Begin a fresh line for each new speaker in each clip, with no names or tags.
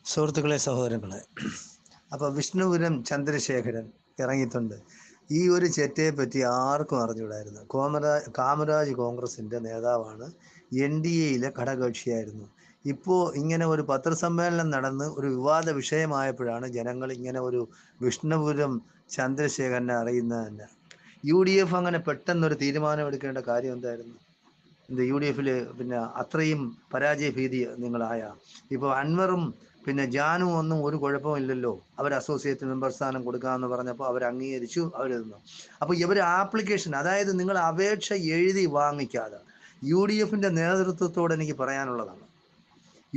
സുഹൃത്തുക്കളെ, സഹോദരങ്ങളെ, അപ്പോൾ വിഷ്ണുപുരം ചന്ദ്രശേഖരൻ ഇറങ്ങിയിട്ടുണ്ട്. ഈ ഒരു ചെറ്റയെ പറ്റി ആർക്കും അറിഞ്ഞുകൂടായിരുന്നു. കാമരാജ് കോൺഗ്രസിൻ്റെ നേതാവാണ്, NDAയിലെ ഘടകകക്ഷിയായിരുന്നു. ഇപ്പോൾ ഇങ്ങനെ ഒരു പത്രസമ്മേളനം നടന്ന് ഒരു വിവാദ വിഷയമായപ്പോഴാണ് ജനങ്ങൾ ഇങ്ങനെ ഒരു വിഷ്ണുപുരം ചന്ദ്രശേഖരനെ അറിയുന്നത് തന്നെ. UDF അങ്ങനെ പെട്ടെന്നൊരു തീരുമാനം എടുക്കേണ്ട കാര്യം എന്തായിരുന്നു? UDFിൽ പിന്നെ അത്രയും പരാജയ ഭീതി നിങ്ങളായ ഇപ്പോൾ അൻവറും പിന്നെ ജാനും ഒന്നും ഒരു കുഴപ്പമില്ലല്ലോ, അവർ അസോസിയേറ്റ് മെമ്പർ സ്ഥാനം കൊടുക്കാമെന്ന് പറഞ്ഞപ്പോൾ അവർ അംഗീകരിച്ചു, അവരെന്നു. അപ്പോൾ ഇവർ ആപ്ലിക്കേഷൻ, അതായത് നിങ്ങൾ അപേക്ഷ എഴുതി വാങ്ങിക്കാതെ UDFിൻ്റെ നേതൃത്വത്തോട് എനിക്ക് പറയാനുള്ളതാണ്.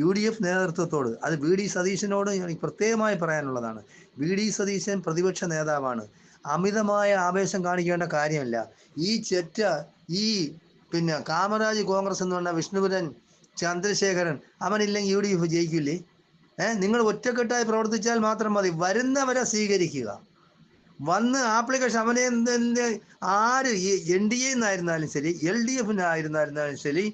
UDF നേതൃത്വത്തോട്, അത് VD സതീശനോട് എനിക്ക് പ്രത്യേകമായി പറയാനുള്ളതാണ്. VD സതീശൻ പ്രതിപക്ഷ നേതാവാണ്. അമിതമായ ആവേശം കാണിക്കേണ്ട കാര്യമില്ല. ഈ ചെറ്റ ഈ പിന്നെ കാമരാജ് കോൺഗ്രസ് എന്ന് പറഞ്ഞാൽ വിഷ്ണുപുരൻ ചന്ദ്രശേഖരൻ അവനില്ലെങ്കിൽ UDF ജയിക്കില്ലേ? നിങ്ങൾ ഒറ്റക്കെട്ടായി പ്രവർത്തിച്ചാൽ മാത്രം മതി. വരുന്നവരെ സ്വീകരിക്കുക. വന്ന് ആപ്ലിക്കേഷൻ അവനെ ആര് NDA എന്നായിരുന്നാലും ശരി, LDF ശരി,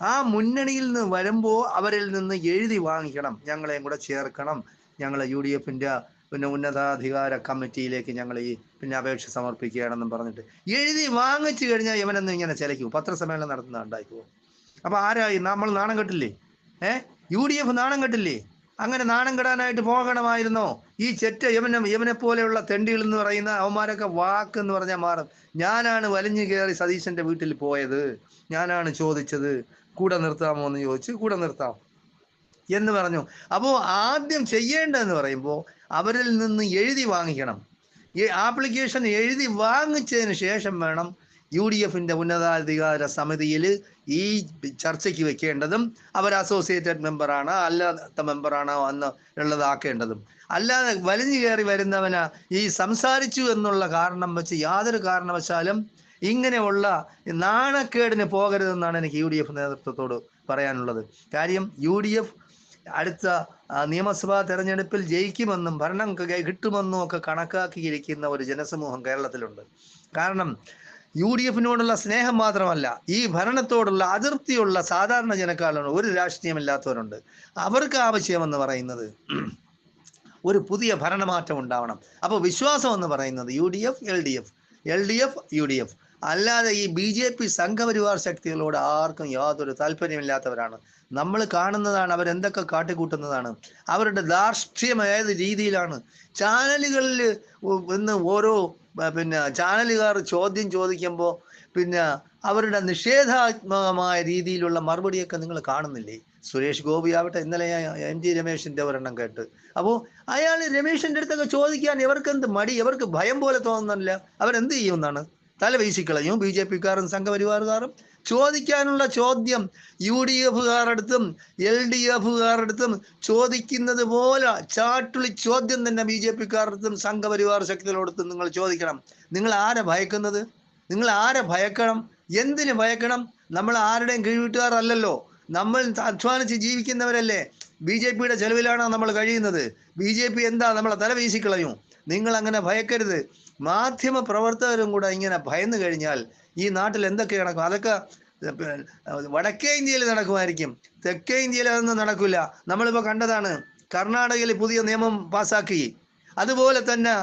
ആ മുന്നണിയിൽ നിന്ന് വരുമ്പോൾ അവരിൽ നിന്ന് എഴുതി വാങ്ങിക്കണം, ഞങ്ങളെയും കൂടെ ചേർക്കണം, ഞങ്ങളെ UDFിൻ്റെ പിന്നെ ഉന്നതാധികാര കമ്മിറ്റിയിലേക്ക് ഞങ്ങൾ ഈ പിന്നെ അപേക്ഷ സമർപ്പിക്കുകയാണെന്നും പറഞ്ഞിട്ട് എഴുതി വാങ്ങിച്ചു കഴിഞ്ഞാൽ ഇവനെന്ന് ഇങ്ങനെ ചിലയ്ക്കും, പത്രസമ്മേളനം നടത്തുന്ന ഉണ്ടാക്കുമോ? അപ്പോൾ ആരായി? നമ്മൾ നാണം കെട്ടില്ലേ? UDF നാണം കെട്ടില്ലേ? അങ്ങനെ നാണം കെടാനായിട്ട് പോകണമായിരുന്നോ? ഈ ചെറ്റ യവനെ പോലെയുള്ള തെണ്ടികൾ എന്ന് പറയുന്ന അവന്മാരൊക്കെ വാക്ക് എന്ന് പറഞ്ഞാൽ മാറും. ഞാനാണ് വലിഞ്ഞു കയറി സതീശന്റെ വീട്ടിൽ പോയത്, ഞാനാണ് ചോദിച്ചത് കൂടെ നിർത്താമോ എന്ന് ചോദിച്ച് കൂടെ നിർത്താം എന്ന് പറഞ്ഞു. അപ്പോൾ ആദ്യം ചെയ്യേണ്ടതെന്ന് പറയുമ്പോൾ അവരിൽ നിന്ന് എഴുതി വാങ്ങിക്കണം. ഈ ആപ്ലിക്കേഷൻ എഴുതി വാങ്ങിച്ചതിന് ശേഷം വേണം UDFിൻ്റെ ഉന്നതാധികാര സമിതിയിൽ ഈ ചർച്ചയ്ക്ക് വെക്കേണ്ടതും അവർ അസോസിയേറ്റഡ് മെമ്പറാണ് അല്ലാത്ത മെമ്പറാണോ എന്ന് ഉള്ളതാക്കേണ്ടതും. അല്ലാതെ വലിഞ്ഞു കയറി വരുന്നവന് ഈ സംസാരിച്ചു എന്നുള്ള കാരണം വെച്ച് യാതൊരു കാരണവശാലും ഇങ്ങനെയുള്ള നാണക്കേടിന് പോകരുതെന്നാണ് എനിക്ക് UDF നേതൃത്വത്തോട് പറയാനുള്ളത്. കാര്യം UDF അടുത്ത നിയമസഭാ തെരഞ്ഞെടുപ്പിൽ ജയിക്കുമെന്നും ഭരണം കിട്ടുമെന്നും ഒക്കെ കണക്കാക്കിയിരിക്കുന്ന ഒരു ജനസമൂഹം കേരളത്തിലുണ്ട്. കാരണം UDFിനോടുള്ള സ്നേഹം മാത്രമല്ല, ഈ ഭരണത്തോടുള്ള അതിർത്തിയുള്ള സാധാരണ ജനക്കാരുണ്ട്, ഒരു രാഷ്ട്രീയമില്ലാത്തവരുണ്ട്. അവർക്ക് ആവശ്യമെന്ന് പറയുന്നത് ഒരു പുതിയ ഭരണമാറ്റം ഉണ്ടാവണം. അപ്പോൾ വിശ്വാസം എന്ന് പറയുന്നത് UDF LDF UDF, അല്ലാതെ ഈ BJP സംഘപരിവാർ ശക്തികളോട് ആർക്കും യാതൊരു താല്പര്യമില്ലാത്തവരാണ്. നമ്മൾ കാണുന്നതാണ് അവരെന്തൊക്കെ കാട്ടിക്കൂട്ടുന്നതാണ്. അവരുടെ ധാർഷ്ട്യം ഏത് രീതിയിലാണ്. ചാനലുകളിൽ ഇന്ന് ഓരോ പിന്നെ ചാനലുകാർ ചോദ്യം ചോദിക്കുമ്പോൾ പിന്നെ അവരുടെ നിഷേധാത്മകമായ രീതിയിലുള്ള മറുപടിയൊക്കെ നിങ്ങൾ കാണുന്നില്ലേ? സുരേഷ് ഗോപി ആവട്ടെ, ഇന്നലെ MT രമേശിൻ്റെ ഒരെണ്ണം കേട്ട്. അപ്പോൾ അയാൾ രമേശിൻ്റെ അടുത്തൊക്കെ ചോദിക്കാൻ ഇവർക്കെന്ത് മടി? ഇവർക്ക് ഭയം പോലെ തോന്നുന്നില്ല. അവരെന്ത് ചെയ്യുമെന്നാണ്? തല വീശിക്കളയും BJPക്കാരും സംഘപരിവാറുകാരും. ചോദിക്കാനുള്ള ചോദ്യം UDFകാരടുത്തും LDFകാരടുത്തും ചോദിക്കുന്നത് പോലെ ചാട്ടുളി ചോദ്യം തന്നെ BJPക്കാരടുത്തും സംഘപരിവാർ ശക്തികളോടത്തും നിങ്ങൾ ചോദിക്കണം. നിങ്ങൾ ആരെ ഭയക്കുന്നത്? നിങ്ങൾ ആരെ ഭയക്കണം? എന്തിന് ഭയക്കണം? നമ്മൾ ആരുടെയും കീഴ്വീട്ടുകാരല്ലല്ലോ. നമ്മൾ അധ്വാനിച്ച് ജീവിക്കുന്നവരല്ലേ. BJPയുടെ ചെലവിലാണ് നമ്മൾ കഴിയുന്നത്. BJP എന്താ നമ്മളെ തല വീശിക്കളയും? നിങ്ങൾ അങ്ങനെ ഭയക്കരുത്. മാധ്യമ പ്രവർത്തകരും കൂടെ ഇങ്ങനെ ഭയന്നു കഴിഞ്ഞാൽ ഈ നാട്ടിൽ എന്തൊക്കെ നടക്കും? അതൊക്കെ വടക്കേ ഇന്ത്യയിൽ നടക്കുമായിരിക്കും, തെക്കേ ഇന്ത്യയിൽ അതൊന്നും നടക്കില്ല. നമ്മളിപ്പോൾ കണ്ടതാണ്, കർണാടകയിൽ പുതിയ നിയമം പാസ്സാക്കി. അതുപോലെ തന്നെ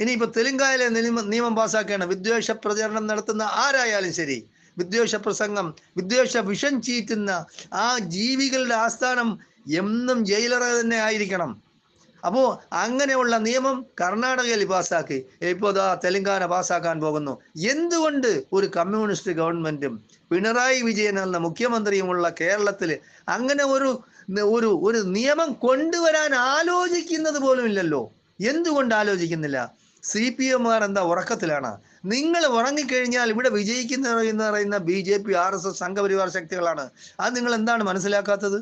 ഇനിയിപ്പോൾ തെലുങ്കാനയിലെ നിയമം പാസ്സാക്കുകയാണ്. വിദ്വേഷ പ്രചരണം നടത്തുന്ന ആരായാലും ശരി, വിദ്വേഷ പ്രസംഗം, വിദ്വേഷ വിഷം ചീറ്റുന്ന ആ ജീവികളുടെ ആസ്ഥാനം എന്നും ജയിലറ തന്നെ ആയിരിക്കണം. അപ്പോൾ അങ്ങനെയുള്ള നിയമം കർണാടകയിൽ പാസ്സാക്കി. ഇപ്പോൾ തെലുങ്കാന പാസ്സാക്കാൻ പോകുന്നു. എന്തുകൊണ്ട് ഒരു കമ്മ്യൂണിസ്റ്റ് ഗവൺമെൻറ്റും പിണറായി വിജയൻ എന്ന മുഖ്യമന്ത്രിയുമുള്ള കേരളത്തിൽ അങ്ങനെ ഒരു നിയമം കൊണ്ടുവരാൻ ആലോചിക്കുന്നത് പോലും ഇല്ലല്ലോ? എന്തുകൊണ്ട് ആലോചിക്കുന്നില്ല? CPMകാർ എന്താ ഉറക്കത്തിലാണ്? നിങ്ങൾ ഉറങ്ങിക്കഴിഞ്ഞാൽ ഇവിടെ വിജയിക്കുന്ന പറയുന്ന BJP RSS സംഘപരിവാർ ശക്തികളാണ്. അത് നിങ്ങൾ എന്താണ് മനസ്സിലാക്കാത്തത്?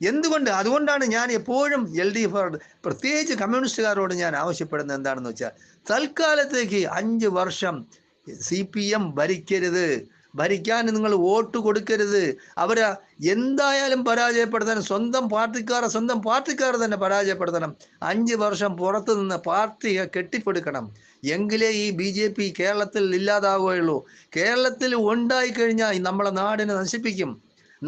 എന്തുകൊണ്ട്? അതുകൊണ്ടാണ് ഞാൻ എപ്പോഴും LDF പ്രത്യേകിച്ച് കമ്മ്യൂണിസ്റ്റുകാരോട് ഞാൻ ആവശ്യപ്പെടുന്നത് എന്താണെന്ന് വെച്ചാൽ, തൽക്കാലത്തേക്ക് 5 വർഷം CPM ഭരിക്കരുത്. ഭരിക്കാൻ നിങ്ങൾ വോട്ട് കൊടുക്കരുത്. അവരെ എന്തായാലും പരാജയപ്പെടുത്തണം. സ്വന്തം പാർട്ടിക്കാർ തന്നെ പരാജയപ്പെടുത്തണം. 5 വർഷം പുറത്തു നിന്ന് പാർട്ടിയെ കെട്ടിപ്പടുക്കണം. എങ്കിലേ ഈ BJP കേരളത്തിൽ ഇല്ലാതാവുകയുള്ളൂ. കേരളത്തിൽ ഉണ്ടായിക്കഴിഞ്ഞാൽ നമ്മളെ നാടിനെ നശിപ്പിക്കും.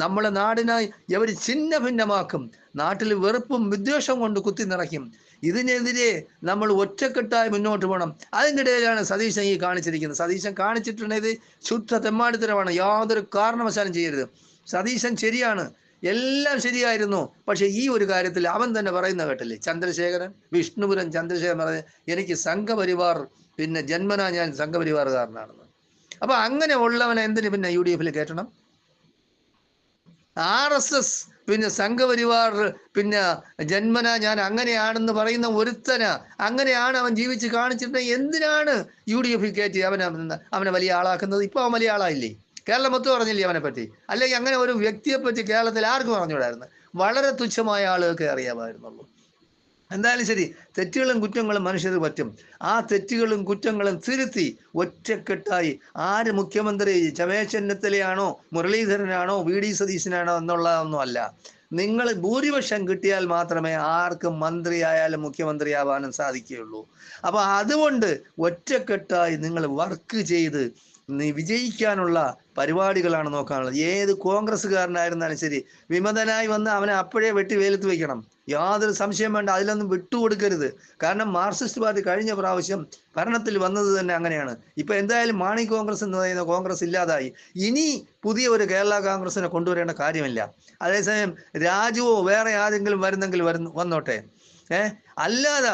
നമ്മളെ നാടിനായി ഇവർ ഛിന്ന ഭിന്നമാക്കും. നാട്ടിൽ വെറുപ്പും വിദ്വേഷം കൊണ്ട് കുത്തി നിറയ്ക്കും. ഇതിനെതിരെ നമ്മൾ ഒറ്റക്കെട്ടായി മുന്നോട്ട് പോകണം. അതിനിടയിലാണ് സതീശൻ ഈ കാണിച്ചിരിക്കുന്നത്. സതീശൻ കാണിച്ചിട്ടുണ്ടെങ്കിൽ ശുദ്ധ തെമ്മാടിത്തരമാണ്. യാതൊരു കാരണവശാലും ചെയ്യരുത്. സതീശൻ ശരിയാണ്, എല്ലാം ശരിയായിരുന്നു. പക്ഷെ ഈ ഒരു കാര്യത്തിൽ അവൻ തന്നെ പറയുന്ന കേട്ടില്ലേ, ചന്ദ്രശേഖരൻ, വിഷ്ണുപുരം ചന്ദ്രശേഖരൻ പറഞ്ഞ എനിക്ക് സംഘപരിവാർ, പിന്നെ ജന്മനാ ഞാൻ സംഘപരിവാറുകാരനാണെന്ന്. അപ്പൊ അങ്ങനെ ഉള്ളവനെ എന്തിന് പിന്നെ UDF കയറ്റണം? RSS പിന്നെ സംഘപരിവാർ പിന്നെ ജന്മന ഞാൻ അങ്ങനെയാണെന്ന് പറയുന്ന ഒരുത്തന, അങ്ങനെയാണ് അവൻ ജീവിച്ച് കാണിച്ചിട്ടുണ്ടെങ്കിൽ എന്തിനാണ് UDF കയറ്റി അവനെ വലിയ ആളാക്കുന്നത്? ഇപ്പൊ അവൻ വലിയ ആളായില്ലേ? കേരളം മൊത്തം പറഞ്ഞില്ലേ അവനെ പറ്റി? അല്ലെങ്കിൽ അങ്ങനെ ഒരു വ്യക്തിയെ പറ്റി കേരളത്തിൽ ആർക്കും പറഞ്ഞുകൂടായിരുന്നു? വളരെ തുച്ഛമായ ആളുകൾക്ക് അറിയാമായിരുന്നുള്ളൂ. എന്തായാലും ശരി, തെറ്റുകളും കുറ്റങ്ങളും മനുഷ്യർക്ക് പറ്റും. ആ തെറ്റുകളും കുറ്റങ്ങളും തിരുത്തി ഒറ്റക്കെട്ടായി, ആര് മുഖ്യമന്ത്രി രമേശ് ചെന്നിത്തലയാണോ മുരളീധരനാണോ VD സതീശനാണോ എന്നുള്ളതൊന്നും അല്ല. നിങ്ങൾ ഭൂരിപക്ഷം കിട്ടിയാൽ മാത്രമേ ആർക്കും മന്ത്രിയായാലും മുഖ്യമന്ത്രിയാവാനും സാധിക്കുകയുള്ളൂ. അപ്പൊ അതുകൊണ്ട് ഒറ്റക്കെട്ടായി നിങ്ങൾ വർക്ക് ചെയ്ത് വിജയിക്കാനുള്ള പരിപാടികളാണ് നോക്കാനുള്ളത്. ഏത് കോൺഗ്രസ്സുകാരനായിരുന്നാലും ശരി, വിമതനായി വന്ന് അവനെ അപ്പോഴേ വെട്ടി വെയിലത്ത് വയ്ക്കണം. യാതൊരു സംശയം വേണ്ട, അതിലൊന്നും വിട്ടുകൊടുക്കരുത്. കാരണം മാർക്സിസ്റ്റ് പാർട്ടി കഴിഞ്ഞ പ്രാവശ്യം ഭരണത്തിൽ വന്നത് തന്നെ അങ്ങനെയാണ്. ഇപ്പൊ എന്തായാലും മാണി കോൺഗ്രസ് എന്ന് പറയുന്ന കോൺഗ്രസ് ഇല്ലാതായി. ഇനി പുതിയ ഒരു കേരള കോൺഗ്രസിനെ കൊണ്ടുവരേണ്ട കാര്യമില്ല. അതേസമയം രാജുവോ വേറെ ആരെങ്കിലും വരുന്നെങ്കിൽ വന്നോട്ടെ. അല്ലാതെ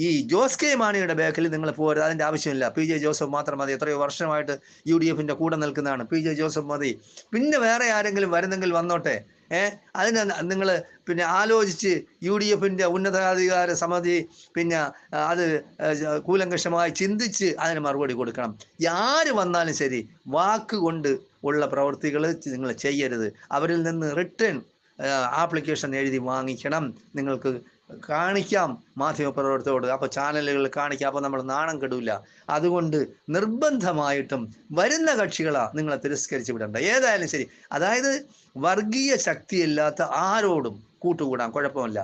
ഈ ജോസ് കെ മാണിയുടെ ബാക്കിൽ നിങ്ങൾ പോരുത്. അതിന്റെ ആവശ്യമില്ല. PJ ജോസഫ് മാത്രം മതി. എത്രയോ വർഷമായിട്ട് UDF കൂടെ നിൽക്കുന്നതാണ്. PJ ജോസഫ് മതി. പിന്നെ വേറെ ആരെങ്കിലും വരുന്നെങ്കിൽ വന്നോട്ടെ. അതിന് നിങ്ങൾ പിന്നെ ആലോചിച്ച് UDF ഉന്നതാധികാര സമിതി പിന്നെ അത് കൂലങ്കഷമായി ചിന്തിച്ച് അതിന് മറുപടി കൊടുക്കണം. ആര് വന്നാലും ശരി, വാക്കുകൊണ്ട് ഉള്ള പ്രവൃത്തികൾ നിങ്ങൾ ചെയ്യരുത്. അവരിൽ നിന്ന് റിട്ടേൺ ആപ്ലിക്കേഷൻ എഴുതി വാങ്ങിക്കണം. നിങ്ങൾക്ക് കാണിക്കാം മാധ്യമപ്രവർത്തകരോട്, അപ്പൊ ചാനലുകൾ കാണിക്കാം. അപ്പൊ നമ്മൾ നാണം കെടൂല. അതുകൊണ്ട് നിർബന്ധമായിട്ടും വരുന്ന കക്ഷികളാ നിങ്ങളെ തിരസ്കരിച്ച് വിടണ്ട. ഏതായാലും ശരി, അതായത് വർഗീയ ശക്തിയില്ലാത്ത ആരോടും കൂട്ടുകൂടാൻ കുഴപ്പമില്ല.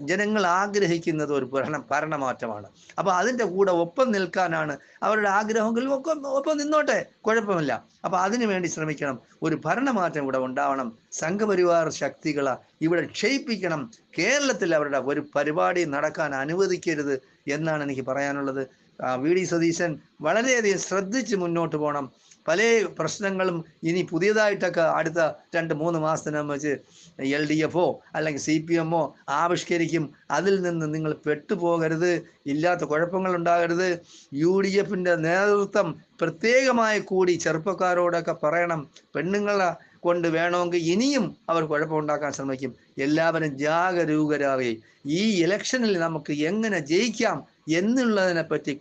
ജനങ്ങൾ ആഗ്രഹിക്കുന്നത് ഒരു ഭരണമാറ്റമാണ്. അപ്പൊ അതിൻ്റെ കൂടെ ഒപ്പം നിൽക്കാനാണ് അവരുടെ ആഗ്രഹമെങ്കിൽ ഒപ്പം നിന്നോട്ടെ, കുഴപ്പമില്ല. അപ്പൊ അതിനു വേണ്ടി ശ്രമിക്കണം. ഒരു ഭരണമാറ്റം ഇവിടെ ഉണ്ടാവണം. സംഘപരിവാർ ശക്തികളെ ഇവിടെ ക്ഷയിപ്പിക്കണം. കേരളത്തിൽ അവരുടെ ഒരു പരിപാടി നടക്കാൻ അനുവദിക്കരുത് എന്നാണ് എനിക്ക് പറയാനുള്ളത്. VD സതീശൻ വളരെയധികം ശ്രദ്ധിച്ച് മുന്നോട്ട് പോകണം. പല പ്രശ്നങ്ങളും ഇനി പുതിയതായിട്ടൊക്കെ അടുത്ത 2-3 മാസത്തിനകം വെച്ച് LDF അല്ലെങ്കിൽ CPM ആവിഷ്കരിക്കും. അതിൽ നിന്ന് നിങ്ങൾ പെട്ടുപോകരുത്. ഇല്ലാത്ത കുഴപ്പങ്ങൾ ഉണ്ടാകരുത്. UDF നേതൃത്വം പ്രത്യേകമായി കൂടി ചെറുപ്പക്കാരോടൊക്കെ പറയണം. പെണ്ണുങ്ങളെ കൊണ്ട് വേണമെങ്കിൽ ഇനിയും അവർ കുഴപ്പമുണ്ടാക്കാൻ ശ്രമിക്കും. എല്ലാവരും ജാഗരൂകരാകെ ഈ ഇലക്ഷനിൽ നമുക്ക് എങ്ങനെ ജയിക്കാം എന്നുള്ളതിനെ പറ്റി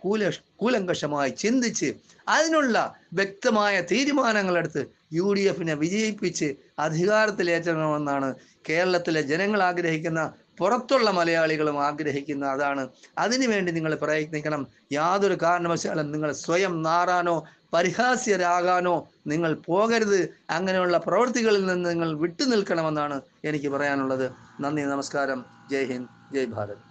കൂലങ്കഷമായി ചിന്തിച്ച് അതിനുള്ള വ്യക്തമായ തീരുമാനങ്ങളെടുത്ത് UDF വിജയിപ്പിച്ച് അധികാരത്തിലേറ്റണമെന്നാണ് കേരളത്തിലെ ജനങ്ങൾ ആഗ്രഹിക്കുന്ന, പുറത്തുള്ള മലയാളികളും ആഗ്രഹിക്കുന്ന അതാണ്. അതിനുവേണ്ടി നിങ്ങൾ പ്രയത്നിക്കണം. യാതൊരു കാരണവശാലും നിങ്ങൾ സ്വയം നാറാനോ പരിഹാസ്യരാകാനോ നിങ്ങൾ പോകരുത്. അങ്ങനെയുള്ള പ്രവൃത്തികളിൽ നിന്ന് നിങ്ങൾ വിട്ടുനിൽക്കണമെന്നാണ് എനിക്ക് പറയാനുള്ളത്. നന്ദി, നമസ്കാരം. ജയ് ഹിന്ദ്, ജയ് ഭാരത്.